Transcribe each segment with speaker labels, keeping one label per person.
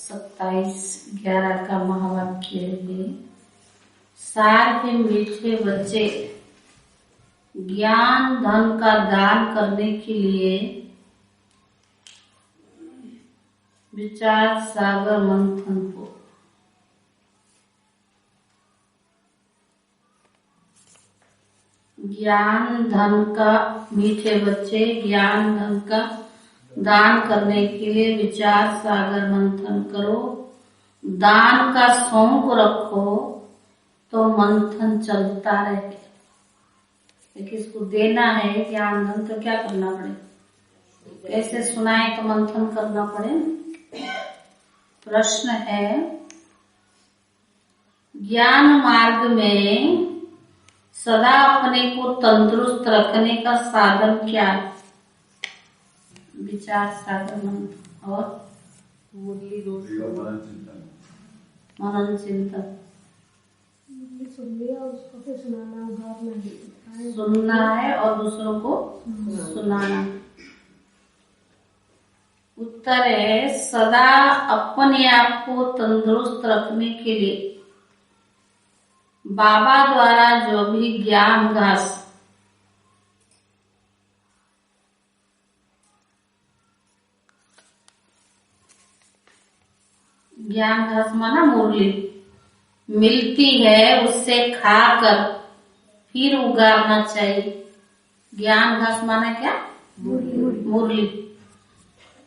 Speaker 1: 27:11 का महावाक्य है। सार के मीठे बच्चे, ज्ञान धन का दान करने के लिए विचार सागर मंथन को ज्ञान धन का मीठे बच्चे ज्ञान धन का दान करने के लिए विचार सागर मंथन करो। दान का शौक रखो तो मंथन चलता रहे। किसको देना है ज्ञान धन तो क्या करना पड़े? कैसे सुनाए तो मंथन करना पड़े। प्रश्न है, ज्ञान मार्ग में सदा अपने को तंदुरुस्त रखने का साधन क्या है? विचार सागर मंथन और मुरली रोज मनन चिंतन। सुनना है और दूसरों को सुनाना। उत्तर है, सदा अपने आप को तंदुरुस्त रखने के लिए बाबा द्वारा जो भी ज्ञान घास माना मुरली मिलती है, उससे खाकर फिर उगारना चाहिए। ज्ञान घास माना क्या? मुरली।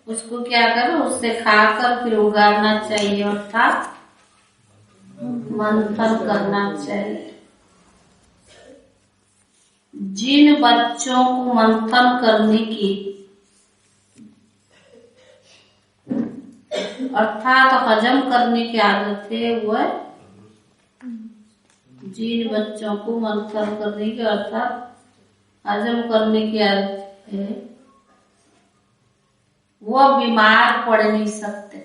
Speaker 1: उसको क्या करो? उससे खाकर फिर उगारना चाहिए, अर्थात मंथन करना चाहिए। जिन बच्चों को मंथन करने की अर्थात हजम करने की आदत है, वह जिन बच्चों को मंथन करने की अर्थात हजम करने की आदत है, वह बीमार पड़ नहीं सकते।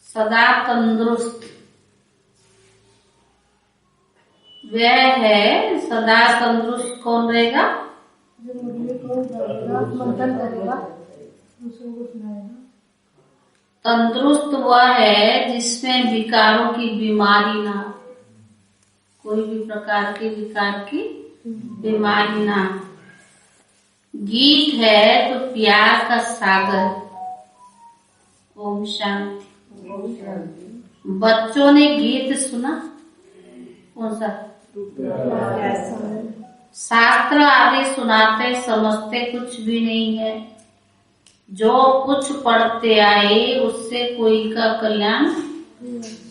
Speaker 1: सदा तंदुरुस्त वह है। सदा तंदुरुस्त कौन रहेगा? तंदुरुस्त वह है जिसमें विकारों की बीमारी ना हो, कोई भी प्रकार के विकार की बीमारी ना हो। गीत है तो प्यार का सागर। ओम शांति। बच्चों ने गीत सुना, कौन सा? शास्त्र आदि सुनाते समझते कुछ भी नहीं है। जो कुछ पढ़ते आए उससे कोई का कल्याण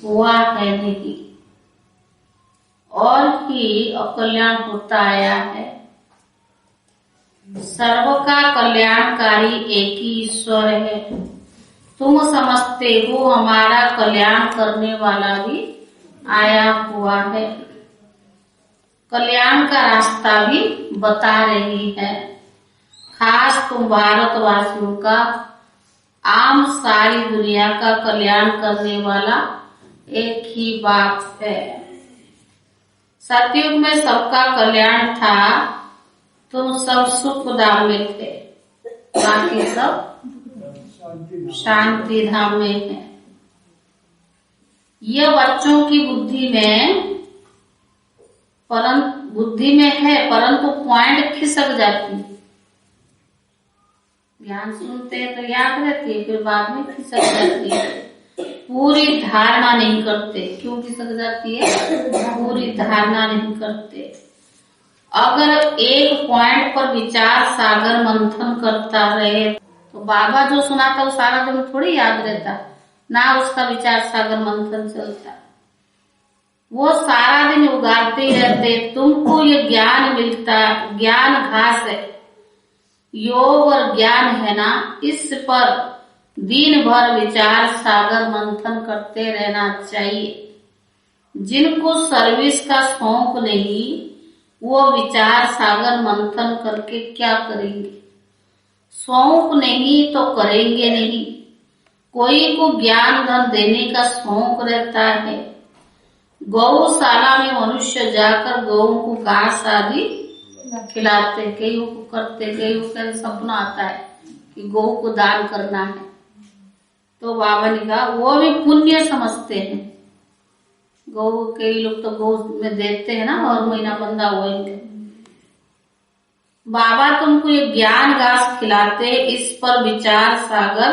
Speaker 1: हुआ है नहीं, और ही अकल्याण होता आया है। सर्व का कल्याणकारी एक ही ईश्वर है। तुम समझते हो हमारा कल्याण करने वाला भी आया हुआ है। कल्याण का रास्ता भी बता रही है। खास तुम भारतवासियों का, आम सारी दुनिया का कल्याण करने वाला एक ही बात है। सतयुग में सबका कल्याण था, तुम सब सुख धाम में थे, बाकी सब शांति धाम में है। यह बच्चों की बुद्धि में है, परंतु पॉइंट खिसक जाती है। ज्ञान सुनते हैं तो याद रहती है, फिर बाद में खिसक जाती है। पूरी धारणा नहीं करते। क्यों खिसक जाती है? पूरी धारणा नहीं करते। अगर एक पॉइंट पर विचार सागर मंथन करता रहे तो बाबा जो सुनाता वो सारा दिन थोड़ी याद रहता ना, उसका विचार सागर मंथन चलता। वो सारा दिन उगाते ही रहते। तुमको ये ज्ञान मिलता, ज्ञान घास है, योग और ज्ञान है ना, इस पर दिन भर विचार सागर मंथन करते रहना चाहिए। जिनको सर्विस का शौक नहीं, वो विचार सागर मंथन करके क्या करेंगे? शौक नहीं तो करेंगे नहीं। कोई को ज्ञान धन देने का शौक रहता है। गौशाला में मनुष्य जाकर गौ को घास आदि खिलाते, कईयों को करते, कईयों का सपना आता है कि गौ को दान करना है। तो बाबा ने कहा वो भी पुण्य समझते हैं। गौ, कई लोग तो गौ में देते हैं ना, और महीना बंधा हुए। बाबा तुमको ये ज्ञान घास खिलाते, इस पर विचार सागर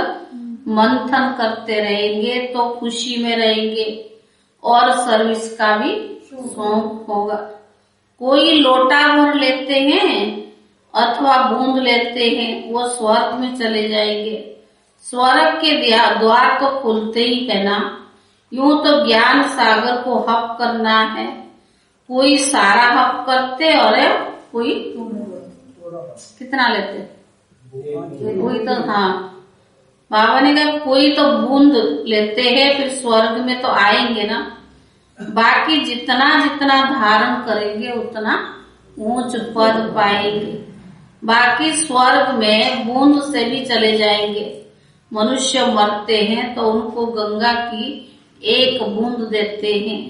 Speaker 1: मंथन करते रहेंगे तो खुशी में रहेंगे और सर्विस का भी शौक होगा। कोई लोटा भर लेते हैं अथवा बूंद लेते हैं, वो स्वर्ग में चले जाएंगे। स्वर्ग के द्वार तो खुलते ही है ना। यूं तो ज्ञान सागर को हप करना है, कोई सारा हप करते और कोई कितना लेते, कोई तो हाँ बाबा ने कहा कोई तो बूंद लेते हैं, फिर स्वर्ग में तो आएंगे ना। बाकी जितना जितना धारण करेंगे उतना ऊंच पद पाएंगे। बाकी स्वर्ग में बूंद से भी चले जाएंगे। मनुष्य मरते हैं तो उनको गंगा की एक बूंद देते हैं।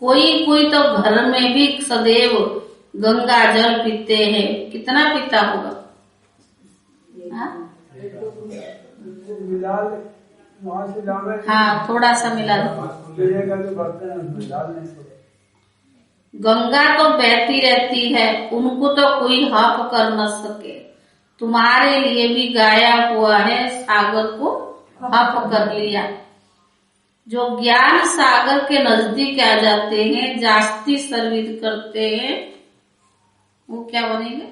Speaker 1: कोई कोई तो घर में भी सदैव गंगा जल पीते हैं। कितना पीता होगा? हाँ, थोड़ा सा मिला। गंगा तो बहती रहती है, उनको तो कोई हप कर न सके। तुम्हारे लिए भी गाया हुआ है, सागर को हप कर लिया। जो ज्ञान सागर के नजदीक आ जाते हैं, जास्ती सर्विस करते हैं, वो क्या बनेंगे?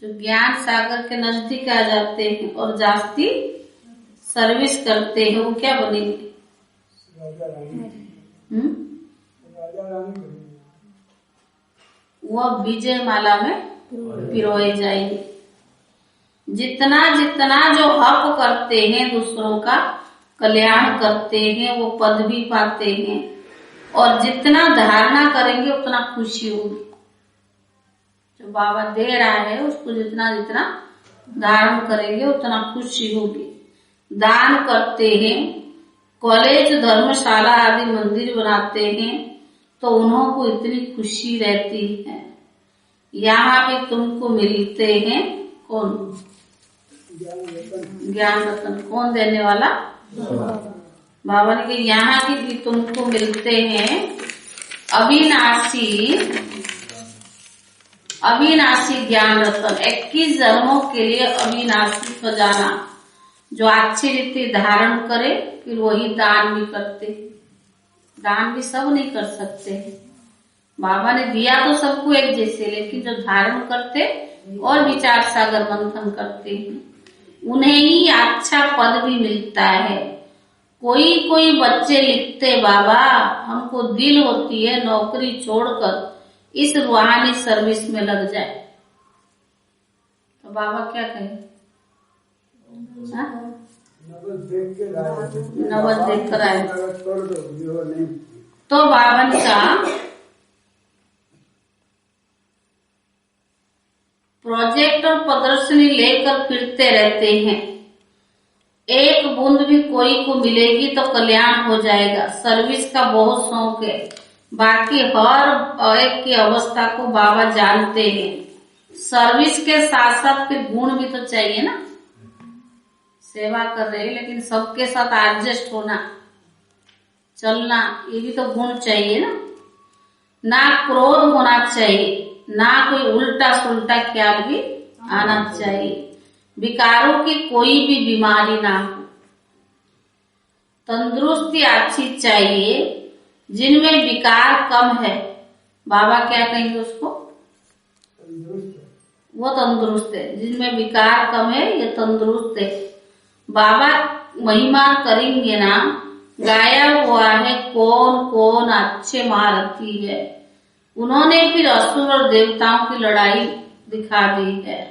Speaker 1: जो ज्ञान सागर के नजदीक आ जाते हैं और जास्ती सर्विस करते हैं, वो क्या बनेंगे? वह विजय माला में पिरोए जाएंगे। जितना जितना जो हक करते हैं, दूसरों का कल्याण करते हैं, वो पद भी पाते हैं। और जितना धारणा करेंगे उतना खुशी होगी। जो बाबा दे रहा है उसको जितना जितना धारण करेंगे उतना खुशी होगी। दान करते हैं, कॉलेज धर्मशाला आदि मंदिर बनाते हैं, तो उन्हों को इतनी खुशी रहती है। यहाँ भी तुमको मिलते हैं कौन? ज्ञान रतन। कौन देने वाला? बाबा ने कहा यहाँ की भी तुमको मिलते हैं अविनाशी ज्ञान रतन। 21 जन्मों के लिए अविनाशी खजाना। जो अच्छी रीति धारण करे, फिर वही दान भी करते। दान भी सब नहीं कर सकते। बाबा ने दिया तो सबको एक जैसे, लेकिन जो धारण करते और विचार सागर मंथन करते हैं, उन्हें ही अच्छा पद भी मिलता है। कोई कोई बच्चे लिखते, बाबा हमको दिल होती है नौकरी छोड़कर इस रूहानी सर्विस में लग जाए। तो बाबा क्या कहे? नवद देख कर आए। तो बाबा ने कहा प्रोजेक्ट और प्रदर्शनी लेकर फिरते रहते हैं। एक बूंद भी कोई को मिलेगी तो कल्याण हो जाएगा। सर्विस का बहुत शौक है। बाकी हर एक की अवस्था को बाबा जानते हैं। सर्विस के साथ साथ फिर गुण भी तो चाहिए ना। सेवा कर रहे हैं लेकिन सबके साथ एडजस्ट होना, चलना, ये भी तो गुण चाहिए ना। ना क्रोध होना चाहिए, ना कोई उल्टा सुल्टा ख्याल भी आना चाहिए। विकारों की कोई भी बीमारी ना हो। तंदुरुस्ती अच्छी चाहिए। जिनमें विकार कम है, बाबा क्या कहेंगे उसको? वो तंदुरुस्त है। जिनमें विकार कम है, ये तंदुरुस्त है। बाबा महिमा करेंगे ना। गाया हुआ है कौन कौन अच्छे महारथी है। उन्होंने फिर असुर और देवताओं की लड़ाई दिखा दी है।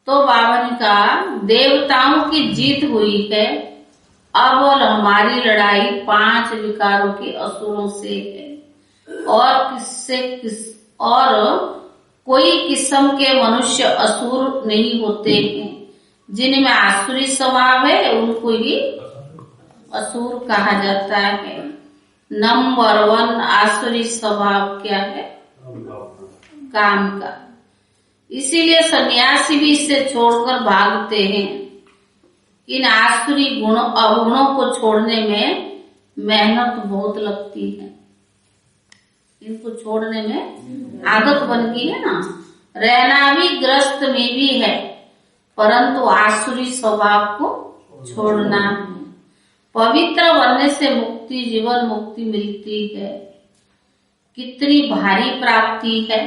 Speaker 1: तो बाबा ने कहा देवताओं की जीत हुई है, अब और हमारी लड़ाई 5 विकारों के असुरों से है। और कोई किस्म के मनुष्य असुर नहीं होते हैं। जिनमें आसुरी स्वभाव है उनको ही असुर कहा जाता है। नंबर 1 आसुरी स्वभाव क्या है? काम का। इसीलिए सन्यासी भी इससे छोड़कर भागते हैं। इन आसुरी अवगुणों को छोड़ने में मेहनत बहुत लगती है। इनको छोड़ने में आदत बन गई है ना। रहना भी ग्रस्त में भी है, परंतु आसुरी स्वभाव को छोड़ना है। पवित्र बनने से मुक्ति, जीवन मुक्ति मिलती है। कितनी भारी प्राप्ति है।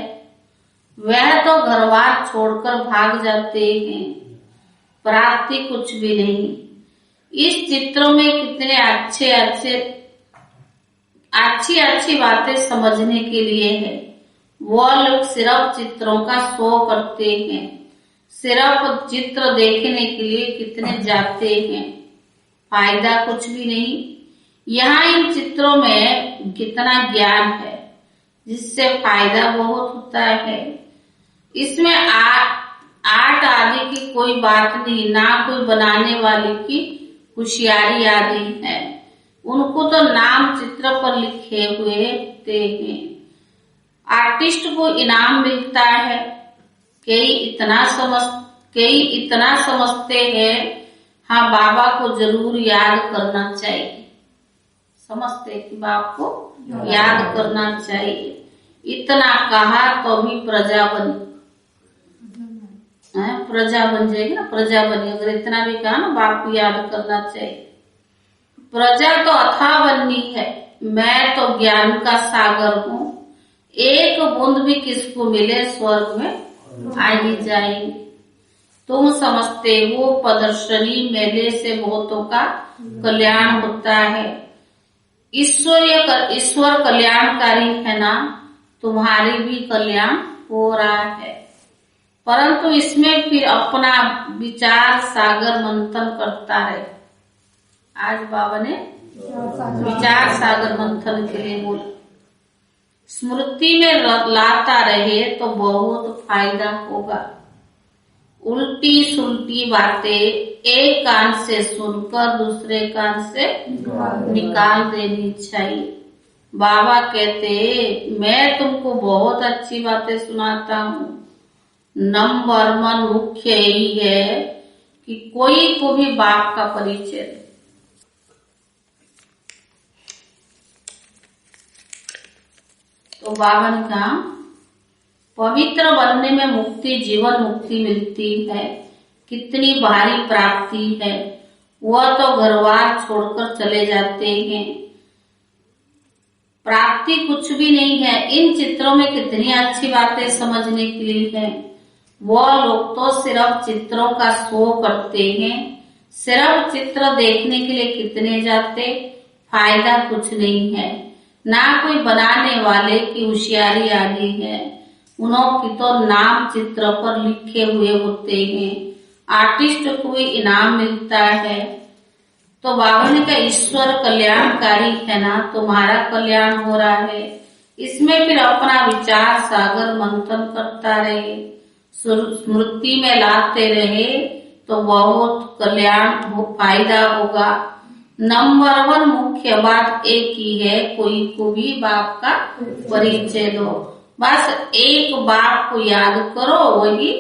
Speaker 1: वह तो घरबार छोड़कर भाग जाते हैं, प्राप्ति कुछ भी नहीं। इस चित्रों में कितने अच्छी बातें समझने के लिए है। वो लोग सिर्फ चित्रों का शो करते हैं, सिर्फ चित्र देखने के लिए कितने जाते हैं, फायदा कुछ भी नहीं। यहाँ इन चित्रों में कितना ज्ञान है, जिससे फायदा बहुत होता है। इसमें आर्ट आदि की कोई बात नहीं, ना कोई बनाने वाले की होशियारी आदि है। उनको तो नाम चित्र पर लिखे हुए होते हैं। आर्टिस्ट को इनाम मिलता है। कई इतना समझते हैं, हाँ बाबा को जरूर याद करना चाहिए। समझते कि बाबा को याद करना चाहिए। इतना कहा तो भी प्रजा बनी, प्रजा बन जाएगी ना, प्रजा बनी। अगर इतना भी कहा ना बाप को याद करना चाहिए। प्रजा तो अथाह बननी है। मैं तो ज्ञान का सागर हूँ, एक बूंद भी किसको मिले स्वर्ग में आ ही जाएंगे। तुम समझते हो प्रदर्शनी मेले से बहुतों का कल्याण होता है। ईश्वर कल्याणकारी है ना, तुम्हारी भी कल्याण हो रहा है। परंतु इसमें फिर अपना विचार सागर मंथन करता है। आज बाबा ने विचार सागर मंथन के लिए बोला। स्मृति में लाता रहे तो बहुत फायदा होगा। उल्टी सुलटी बातें एक कान से सुनकर दूसरे कान से निकाल देनी चाहिए। बाबा कहते, मैं तुमको बहुत अच्छी बातें सुनाता हूँ। नंबर 1 मुख्य यही है कि कोई को भी बाप का परिचय दे। तो बाबा ने कहा, पवित्र बनने में मुक्ति, जीवन मुक्ति मिलती है। कितनी भारी प्राप्ति है। वह तो घरबार छोड़कर चले जाते हैं, प्राप्ति कुछ भी नहीं है। इन चित्रों में कितनी अच्छी बातें समझने के लिए है। वो लोग तो सिर्फ चित्रों का शो करते हैं, सिर्फ चित्र देखने के लिए कितने जाते, फायदा कुछ नहीं है। ना कोई बनाने वाले की होशियारी आदि है। उन्होंने तो नाम चित्र पर लिखे हुए होते हैं। आर्टिस्ट को भी इनाम मिलता है। तो बाबा ने कहा, ईश्वर कल्याणकारी है ना, तुम्हारा कल्याण हो रहा है। इसमें फिर अपना विचार सागर मंथन करता रहे, स्मृति में लाते रहे तो बहुत कल्याण फायदा होगा। नंबर 1 मुख्य बात एक ही है, कोई को भी बाप का परिचय दो। बस एक बाप को याद करो, वही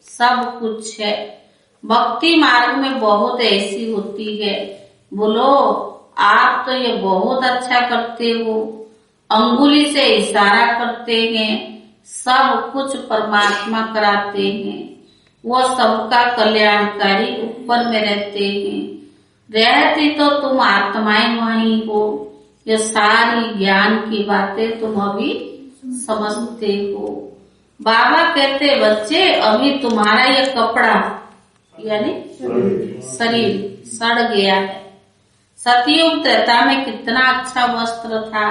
Speaker 1: सब कुछ है। भक्ति मार्ग में बहुत ऐसी होती है। बोलो, आप तो ये बहुत अच्छा करते हो, अंगुली से इशारा करते हैं, सब कुछ परमात्मा कराते हैं। वो सबका कल्याणकारी ऊपर में रहते हैं। रहती तो तुम आत्माएं वहीं हो। ये सारी ज्ञान की बातें तुम अभी समझते हो। बाबा कहते, बच्चे अभी तुम्हारा ये कपड़ा यानी शरीर सड़ गया है। सतयुग त्रेता में कितना अच्छा वस्त्र था,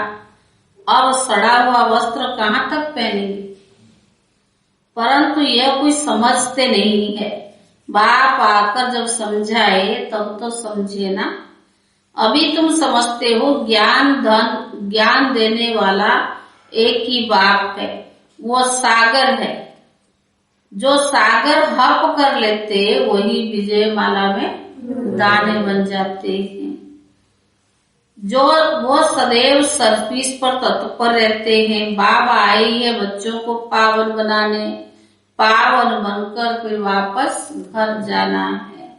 Speaker 1: अब सड़ा हुआ वस्त्र कहाँ तक पहनेंगे। परंतु यह कोई समझते नहीं है। बाप आकर जब समझाए तब तो समझे ना। अभी तुम समझते हो ज्ञान देने वाला एक ही बाप है, वो सागर है। जो सागर हप कर लेते वही विजय माला में दाने बन जाते हैं। जो वो सदैव सर्विस पर तत्पर रहते हैं। बाबा आई है बच्चों को पावन बनाने, पावन बनकर फिर वापस घर जाना है।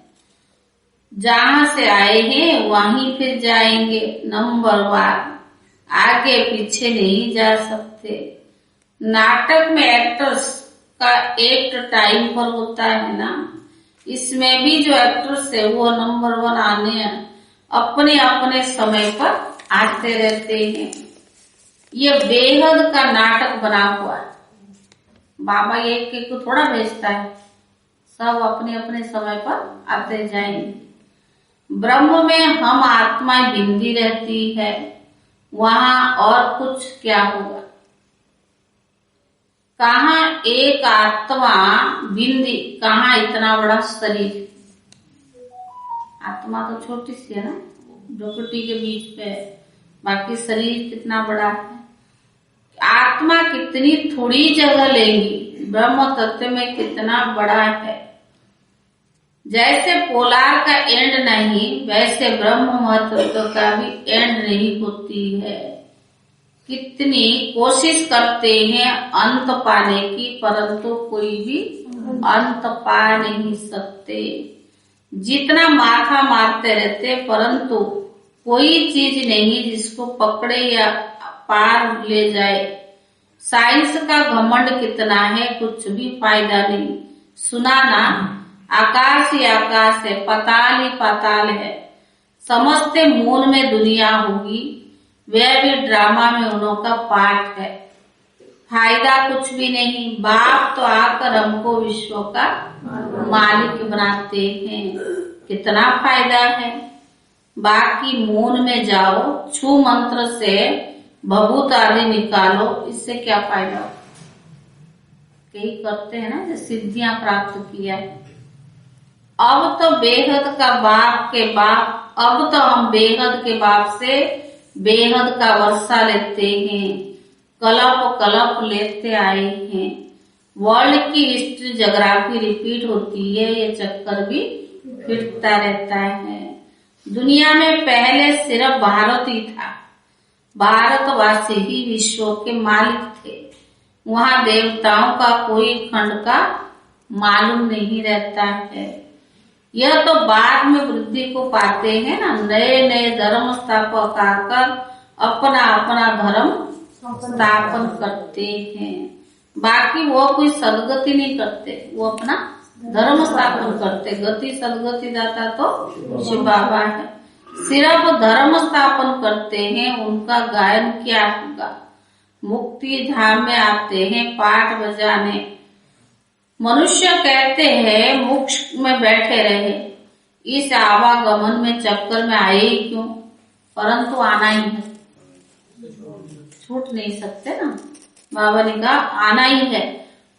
Speaker 1: जहां से आए हैं वहीं फिर जाएंगे, नंबर 1। आगे पीछे नहीं जा सकते। नाटक में एक्टर्स का एक्ट टाइम पर होता है ना, इसमें भी जो एक्टर्स है वो नंबर 1 आने अपने अपने समय पर आते रहते हैं। ये बेहद का नाटक बना हुआ है। बाबा एक एक को थोड़ा भेजता है, सब अपने अपने समय पर आते जाएंगे। ब्रह्म में हम आत्माएं बिंदी रहती है, वहां और कुछ क्या होगा। कहाँ एक आत्मा बिंदी, कहाँ इतना बड़ा शरीर। आत्मा तो छोटी सी है ना, प्रकृति के बीच पे, बाकी शरीर कितना बड़ा है। आत्मा कितनी थोड़ी जगह लेंगी, ब्रह्म तत्व में कितना बड़ा है। जैसे पोलार का एंड नहीं, वैसे ब्रह्म महत्व का भी एंड नहीं होती है। कितनी कोशिश करते हैं अंत पाने की, परंतु कोई भी अंत पा नहीं सकते। जितना माथा मारते रहते, परंतु कोई चीज नहीं जिसको पकड़े या पार ले जाए। साइंस का घमंड कितना है, कुछ भी फायदा नहीं। सुना ना, आकाश ही आकाश है, पाताल ही पाताल है। समझते मूल में दुनिया होगी, वह भी ड्रामा में उनका पार्ट है। फायदा कुछ भी नहीं। बाप तो आकर हमको विश्व का मालिक बनाते हैं, कितना फायदा है। बाकी मूल में जाओ, छू मंत्र से भभूत आदि निकालो, इससे क्या फायदा। कई करते हैं ना, जो सिद्धियां प्राप्त किया है। अब तो बेहद का बाप के बाप, अब तो हम बेहद के बाप से बेहद का वर्षा लेते हैं, कलप कलप लेते आए हैं। वर्ल्ड की हिस्ट्री ज्योग्राफी रिपीट होती है, ये चक्कर भी फिरता रहता है। दुनिया में पहले सिर्फ भारत ही था, भारतवासी ही विश्व के मालिक थे। वहां देवताओं का कोई खंड का मालूम नहीं रहता है। यह तो बाद में वृद्धि को पाते हैं ना, नए नए धर्म स्थापक आकर अपना अपना धर्म स्थापन करते हैं। बाकी वो कोई सदगति नहीं करते, वो अपना धर्म स्थापन करते। गति सदगति दाता तो शिव बाबा है। सिर्फ धर्म स्थापन करते हैं, उनका गायन क्या होगा। मुक्ति धाम में आते हैं पाठ बजाने। मनुष्य कहते हैं मोक्ष में बैठे रहे, इस आवागमन में चक्कर में आए ही क्यों, परंतु आना ही है, छूट नहीं सकते ना। बाबा ने कहा आना ही है,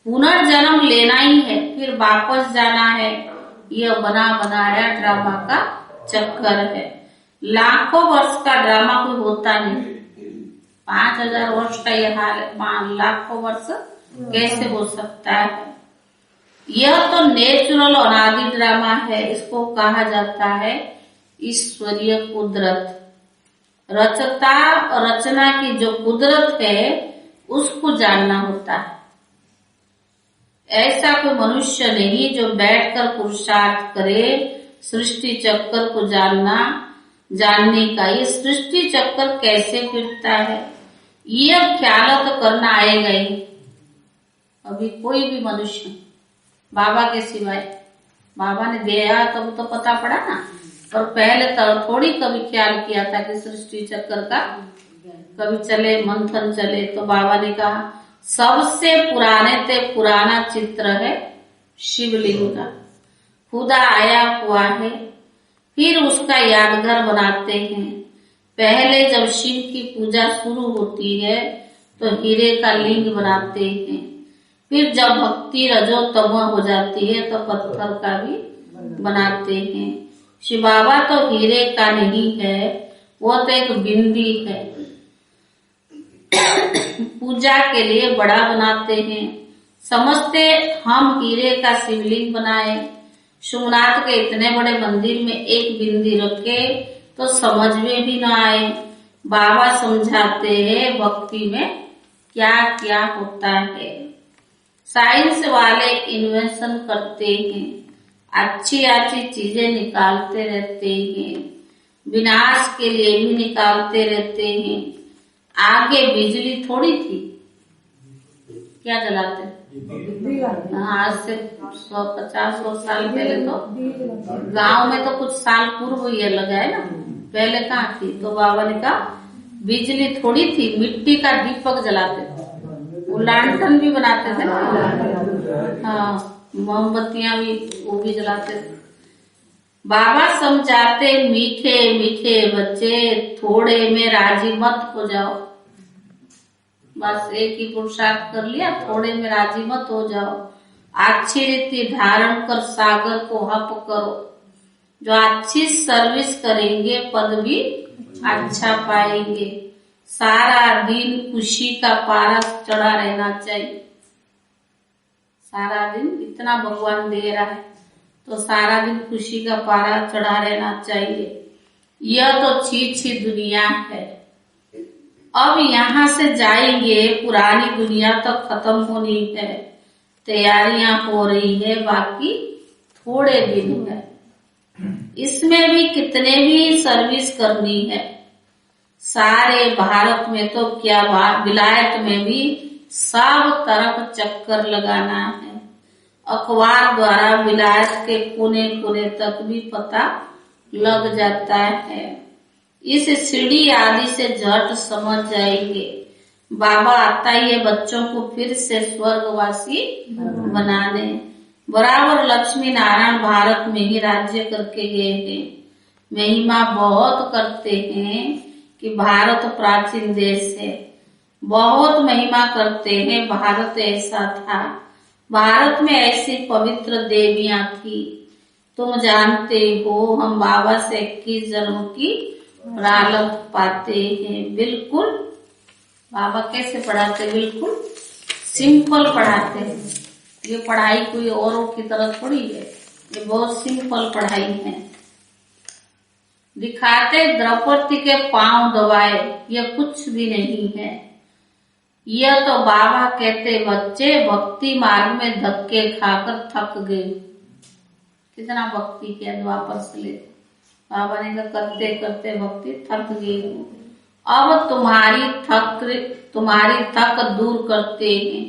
Speaker 1: पुनर्जन्म लेना ही है, फिर वापस जाना है। यह बना बनाया ड्रामा का चक्कर है। लाखों वर्ष का ड्रामा कोई होता नहीं। 5000 वर्ष का यह हाल है, लाखों वर्ष कैसे हो सकता है। यह तो नेचुरल अनादि ड्रामा है। इसको कहा जाता है ईश्वरीय कुदरत। रचता रचना की जो कुदरत है उसको जानना होता है। ऐसा कोई मनुष्य नहीं जो बैठकर पुरुषार्थ करे सृष्टि चक्कर को जानने का। ये सृष्टि चक्कर कैसे फिरता है, यह ख्याल तो करना आएगा ही। अभी कोई भी मनुष्य बाबा के सिवाय, बाबा ने दिया तब तो पता पड़ा ना, पर पहले तो थोड़ी कभी ख्याल किया था कि सृष्टि चक्कर का कभी चले, मंथन चले। तो बाबा ने कहा सबसे पुराना चित्र है शिवलिंग का, खुदा आया हुआ है। फिर उसका यादगार बनाते हैं। पहले जब शिव की पूजा शुरू होती है तो हीरे का लिंग बनाते हैं। फिर जब भक्ति रजो तमो हो जाती है तो पत्थर का भी बनाते हैं। शिव बाबा तो हीरे का नहीं है, वो तो एक बिंदी है। पूजा के लिए बड़ा बनाते हैं। समझते हम हीरे का शिवलिंग बनाए। सोमनाथ के इतने बड़े मंदिर में एक बिंदी रखे तो समझ में भी ना आए। बाबा समझाते हैं भक्ति में क्या क्या होता है। साइंस वाले इन्वेंशन करते हैं, अच्छी अच्छी चीजें निकालते रहते हैं, विनाश के लिए भी निकालते रहते हैं। आगे बिजली थोड़ी थी, क्या जलाते? हाँ, आज से 150-100 साल पहले तो गांव में तो कुछ साल पूर्व ये लगा है ना, पहले कहाँ थी। तो बाबा ने कहा बिजली थोड़ी थी, मिट्टी का दीपक जलाते थे, वो लालटेन भी बनाते थे ना, हाँ, मोमबत्तियां भी वो भी जलाते थे। बाबा समझाते मीठे मीठे बच्चे, थोड़े में राजी मत हो जाओ। बस एक ही पुरुषार्थ कर लिया, थोड़े में राजी मत हो जाओ। अच्छी रीति धारण कर सागर को हप करो। जो अच्छी सर्विस करेंगे पद भी अच्छा पाएंगे। सारा दिन खुशी का पारा चढ़ा रहना चाहिए। सारा दिन इतना भगवान दे रहा है तो सारा दिन खुशी का पारा चढ़ा रहना चाहिए। यह तो छीछी दुनिया है। अब यहाँ से जाएंगे, पुरानी दुनिया तो खत्म होनी है, तैयारियां हो रही है, बाकी थोड़े दिन है। इसमें भी कितने भी सर्विस करनी है। सारे भारत में तो क्या विलायत में भी सब तरफ चक्कर लगाना है। अखबार द्वारा विलायत के कोने कोने तक भी पता लग जाता है। इस सीढ़ी आदि से झट समझ जाएंगे। बाबा आता ही है बच्चों को फिर से स्वर्गवासी बनाने। बराबर लक्ष्मी नारायण भारत में ही राज्य करके गए हैं। महिमा बहुत करते हैं कि भारत प्राचीन देश है, बहुत महिमा करते हैं। भारत ऐसा था, भारत में ऐसी पवित्र देवियां थी। तुम जानते हो हम बाबा से 21 जन्म की प्रारब्ध पाते हैं। बिल्कुल बाबा कैसे पढ़ाते, बिल्कुल सिंपल पढ़ाते हैं। ये पढ़ाई कोई औरों की तरह थोड़ी है, ये बहुत सिंपल पढ़ाई है। दिखाते द्रौपदी के पांव दबाए, ये कुछ भी नहीं है। यह तो बाबा कहते बच्चे भक्ति मार्ग में धक्के खाकर थक गए। कितना भक्ति किया द्वापर से ले, बाबा ने कहा करते करते भक्ति थक गई हूँ। अब तुम्हारी थक दूर करते हैं।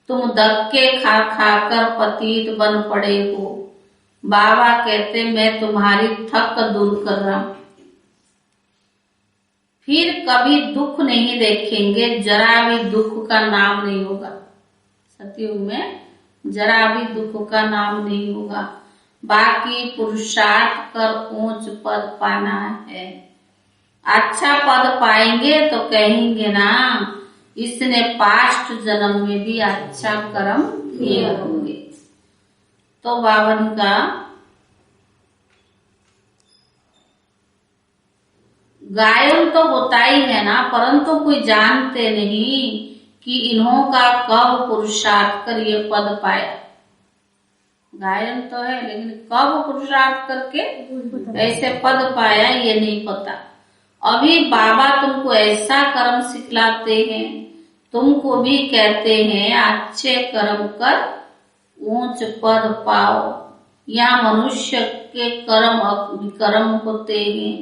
Speaker 1: तुम धक्के खा खाकर पतित बन पड़े हो। बाबा कहते मैं तुम्हारी थक दूर कर रहा हूं। फिर कभी दुख नहीं देखेंगे, जरा भी दुख का नाम नहीं होगा। सतयुग में जरा भी दुख का नाम नहीं होगा। बाकी पुरुषार्थ कर ऊंच पद पाना है। अच्छा पद पाएंगे तो कहेंगे ना इसने पास्ट जन्म में भी अच्छा कर्म किए होंगे। तो बावन का गायन तो होता ही है ना, परंतु कोई जानते नहीं कि इन्हों का कब पुरुषार्थ कर ये पद पाया। गायन तो है लेकिन कब पुरुषार्थ करके ऐसे पद पाया ये नहीं पता। अभी बाबा तुमको ऐसा कर्म सिखलाते हैं, तुमको भी कहते हैं अच्छे कर्म कर ऊंच पद पाओ। यहाँ मनुष्य के कर्म विकर्म होते हैं,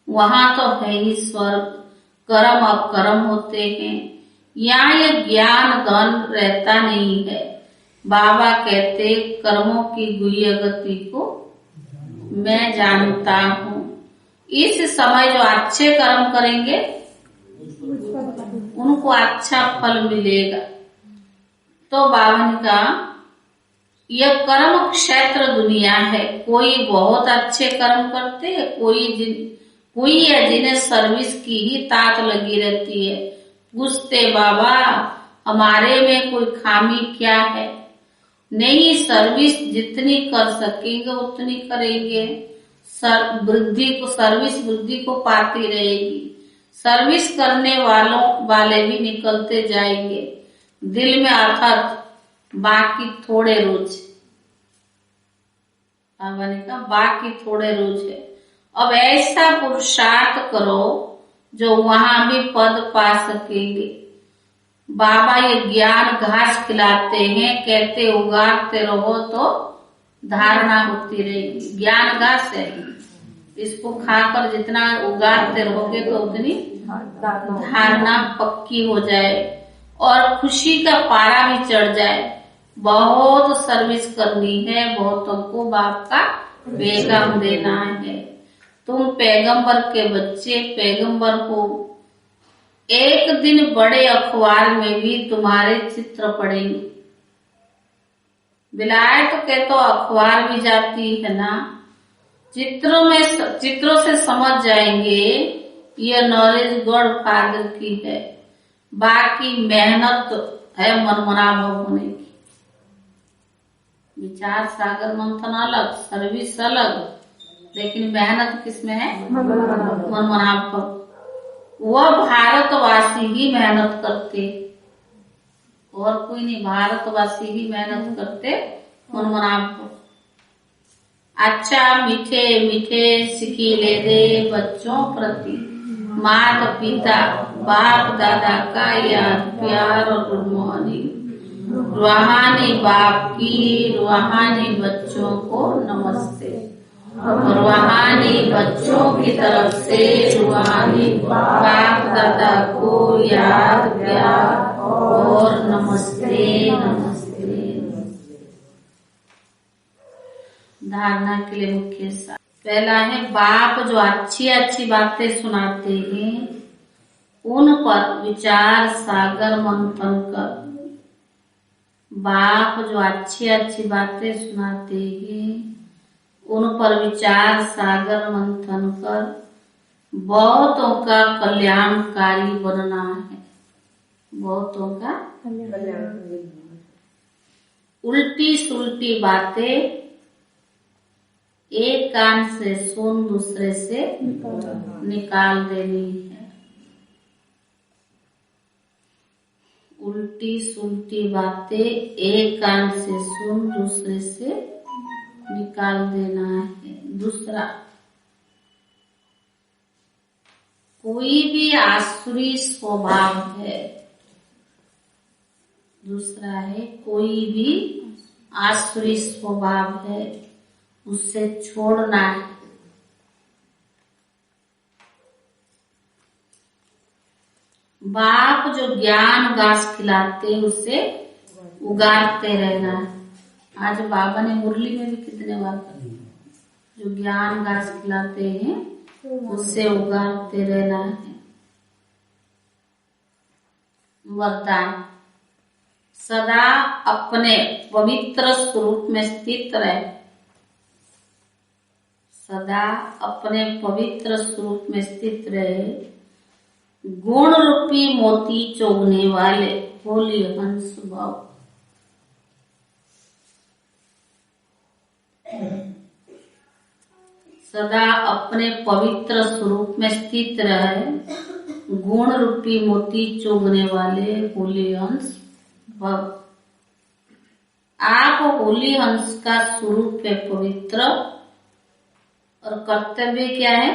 Speaker 1: वहां तो है ही स्वर्ग, कर्म अकर्म होते हैं। यहाँ ये ज्ञान धन रहता नहीं है। बाबा कहते कर्मों की गुह्य गति को मैं जानता हूँ। इस समय जो अच्छे कर्म करेंगे उनको अच्छा फल मिलेगा। तो बावन का यह कर्म क्षेत्र दुनिया है। कोई बहुत अच्छे कर्म करते है, कोई है जिन्हें सर्विस की ही ताक लगी रहती है। पूछते बाबा हमारे में कोई खामी क्या है? नहीं, सर्विस जितनी कर सकेंगे उतनी करेंगे। सर्विस वृद्धि को पाती रहेगी। सर्विस करने वाले भी निकलते जाएंगे। दिल में अर्थात बाकी थोड़े रोज, बाकी थोड़े रोज है। अब ऐसा पुरुषार्थ करो जो वहां भी पद पा सकेंगे। बाबा ये ज्ञान घास खिलाते हैं, कहते उगाते रहो तो धारणा होती रहेगी। ज्ञान गाछ है, इसको खाकर जितना उगाते रहोगे तो उतनी धारणा पक्की हो जाए और खुशी का पारा भी चढ़ जाए। बहुत सर्विस करनी है, बहुतों को बाप का पैगाम देना है। तुम पैगंबर के बच्चे, पैगंबर हो। एक दिन बड़े अखबार में भी तुम्हारे चित्र पड़ेंगे। विलायत के तो अखबार भी जाती है ना, चित्रों से समझ जाएंगे ये नॉलेज गॉड फादर की है। बाकी मेहनत है मनमनाभव होने की। विचार सागर मंथन अलग, सर्विस अलग, लेकिन मेहनत किसमें है? मनमनाभव। वह भारतवासी ही मेहनत करते और कोई नहीं, भारतवासी ही मेहनत करते मनमनाभव। अच्छा मीठे मीठे सिकीले दे बच्चों प्रति माता पिता बाप दादा का याद प्यार और रूहानी रूहानी बाप की रूहानी बच्चों को नमस्ते। रूहानी बच्चों की तरफ से रूहानी बाप दादा को याद प्यार और नमस्ते नमस्ते। धारणा के लिए मुख्य सार पहला है, बाप जो अच्छी अच्छी बातें सुनाते हैं उन पर विचार सागर मंथन कर। बाप जो अच्छी अच्छी बातें सुनाते हैं उन पर विचार सागर मंथन कर बहुतों का कल्याणकारी बनना है। बहुतों का उल्टी सुल्टी बातें एक कान से सुन दूसरे से निकाल देनी है। उल्टी सुल्टी बातें एक कान से सुन दूसरे से निकाल देना है। दूसरा, कोई भी आसुरी स्वभाव है। दूसरा है, कोई भी आसुरी स्वभाव है उससे छोड़ना है। बाप जो ज्ञान घास खिलाते उससे उगाते रहना है। आज बाबा ने मुरली में भी कितने बार कहा, जो ज्ञान घास खिलाते हैं उससे उगाते रहना है। वरदान, सदा अपने पवित्र स्वरूप में स्थित रहे। सदा अपने पवित्र स्वरूप में स्थित रहे। गुण रूपी मोती चोगने वाले होली हंस भाव। सदा अपने पवित्र स्वरूप में स्थित रहे। गुण रूपी मोती चोगने वाले होली हंस भव। आप होली हंस का स्वरूप है पवित्र, और कर्तव्य क्या है?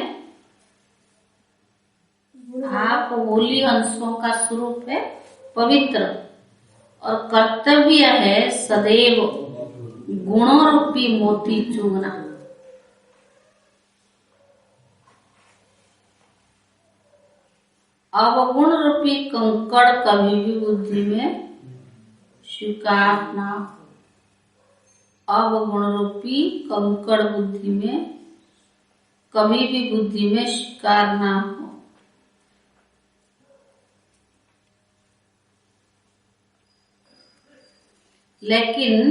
Speaker 1: आप होली हंसों का स्वरूप है पवित्र, और कर्तव्य है सदैव गुणों रूपी मोती चुगना। अवगुण रूपी कंकड़ कभी भी बुद्धि में स्वीकार ना। अवगुण रूपी कंकड़ बुद्धि में कभी भी बुद्धि में स्वीकार ना हो। लेकिन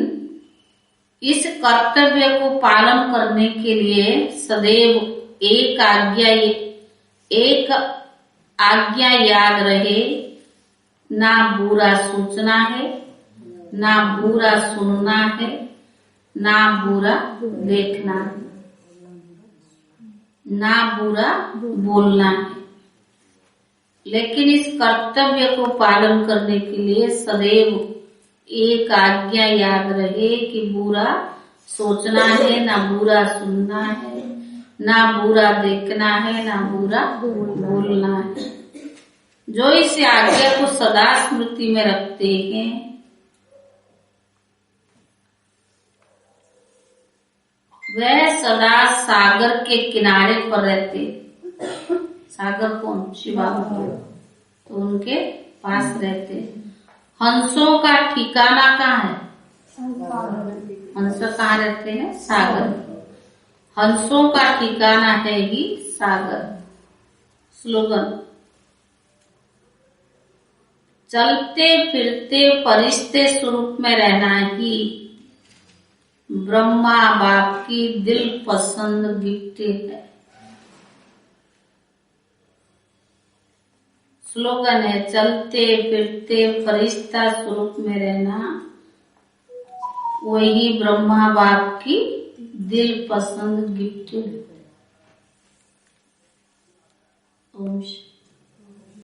Speaker 1: इस कर्तव्य को पालन करने के लिए सदैव एक आज्ञा याद रहे, ना बुरा सोचना है, ना बुरा सुनना है, ना बुरा देखना है, ना बुरा बोलना है। लेकिन इस कर्तव्य को पालन करने के लिए सदैव एक आज्ञा याद रहे कि बुरा सोचना है, ना बुरा सुनना है, ना बुरा देखना है, ना बुरा बोलना है। जो इस आज्ञा को सदा स्मृति में रखते हैं वह सदा सागर के किनारे पर रहते। सागर कौन? शिव बाबा। तो उनके पास रहते। हंसों का ठिकाना कहाँ है? हंस कहाँ रहते हैं? सागर। हंसों का ठिकाना है ही सागर। स्लोगन, चलते फिरते फरिश्ते स्वरूप में रहना ही ब्रह्मा बाप की दिल पसंद गिफ्ट है। स्लोगन है, चलते फिरते फरिश्ता स्वरूप में रहना वही ब्रह्मा बाप की दिल पसंद गिफ्ट है। ओम